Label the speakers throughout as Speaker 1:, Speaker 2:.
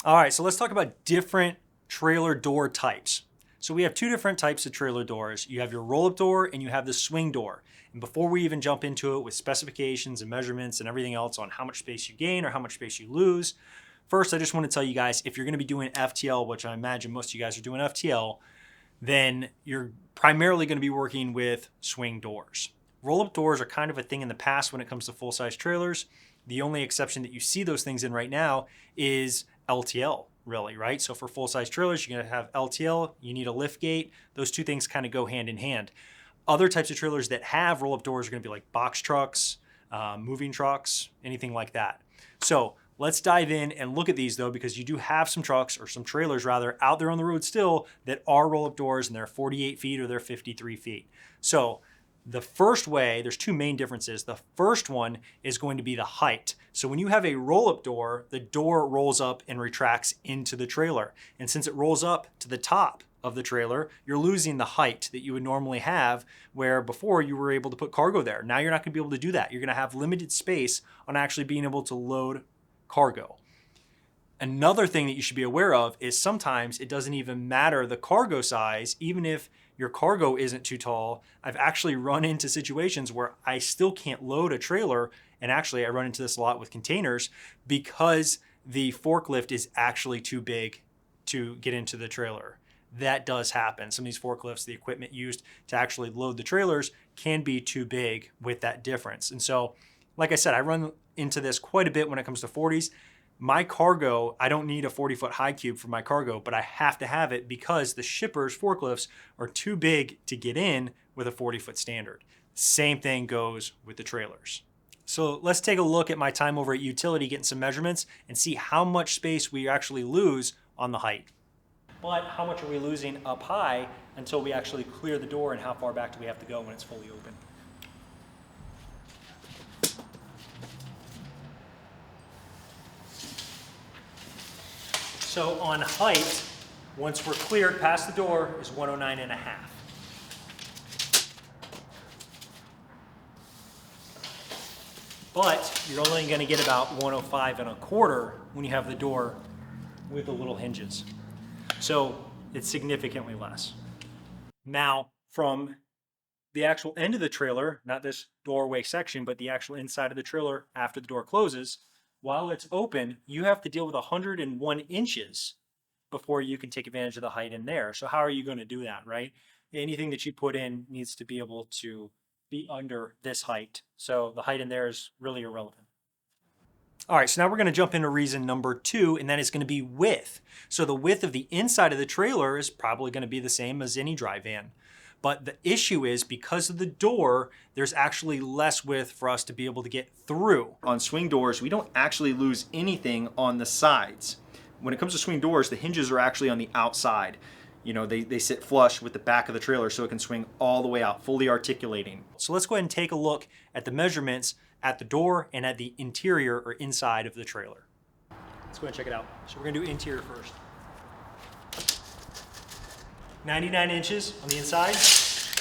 Speaker 1: All right, so let's talk about different trailer door types. So we have two different types of trailer doors. You have your roll-up door and you have the swing door. And before we even jump into it with specifications and measurements and everything else on how much space you gain or how much space you lose, first I just want to tell you guys, if you're going to be doing FTL, which I imagine most of you guys are doing FTL, then you're primarily going to be working with swing doors. Roll-up doors are kind of a thing in the past when it comes to full-size trailers. The only exception that you see those things in right now is LTL, really, right? So for full-size trailers, you're going to have LTL, you need a lift gate. Those two things kind of go hand in hand. Other types of trailers that have roll-up doors are going to be like box trucks, moving trucks, anything like that. So let's dive in and look at these though, because you do have some trucks or some trailers rather out there on the road still that are roll-up doors and they're 48 feet or they're 53 feet. So the first way, there's two main differences. The first one is going to be the height. So when you have a roll-up door, the door rolls up and retracts into the trailer. And since it rolls up to the top of the trailer, you're losing the height that you would normally have, where before you were able to put cargo there. Now you're not going to be able to do that. You're going to have limited space on actually being able to load cargo. Another thing that you should be aware of is sometimes it doesn't even matter the cargo size, even if your cargo isn't too tall. I've actually run into situations where I still can't load a trailer, and actually I run into this a lot with containers because the forklift is actually too big to get into the trailer. That does happen. Some of these forklifts, the equipment used to actually load the trailers can be too big with that difference. And so, like I said, I run into this quite a bit when it comes to 40s. My cargo, I don't need a 40-foot high cube for my cargo, but I have to have it because the shippers' forklifts are too big to get in with a 40-foot standard. Same thing goes with the trailers. So let's take a look at my time over at Utility, getting some measurements and see how much space we actually lose on the height. But how much are we losing up high until we actually clear the door, and how far back do we have to go when it's fully open? So on height, once we're cleared past the door, is 109.5. But you're only going to get about 105.25 when you have the door with the little hinges. So it's significantly less. Now, from the actual end of the trailer, not this doorway section, but the actual inside of the trailer after the door closes, while it's open, you have to deal with 101 inches before you can take advantage of the height in there. So how are you going to do that, right? Anything that you put in needs to be able to be under this height. So the height in there is really irrelevant. All right, so now we're going to jump into reason number 2, and that is going to be width. So the width of the inside of the trailer is probably going to be the same as any dry van. But the issue is because of the door, there's actually less width for us to be able to get through. On swing doors, we don't actually lose anything on the sides. When it comes to swing doors, the hinges are actually on the outside. You know, they sit flush with the back of the trailer so it can swing all the way out, fully articulating. So let's go ahead and take a look at the measurements at the door and at the interior or inside of the trailer. Let's go ahead and check it out. So we're gonna do interior first. 99 inches on the inside.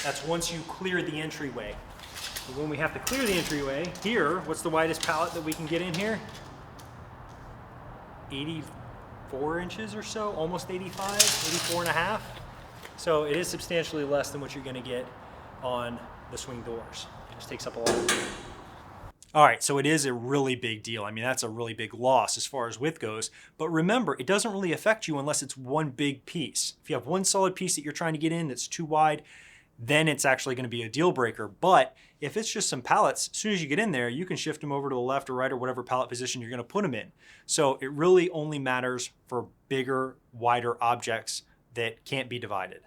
Speaker 1: That's once you clear the entryway. But when we have to clear the entryway, here, what's the widest pallet that we can get in here? 84 inches or so, almost 85, 84 and a half. So it is substantially less than what you're gonna get on the swing doors. It just takes up a lot of room. All right, so it is a really big deal. I mean, that's a really big loss as far as width goes. But remember, it doesn't really affect you unless it's one big piece. If you have one solid piece that you're trying to get in that's too wide, then it's actually going to be a deal breaker. But if it's just some pallets, as soon as you get in there, you can shift them over to the left or right or whatever pallet position you're going to put them in. So it really only matters for bigger, wider objects that can't be divided.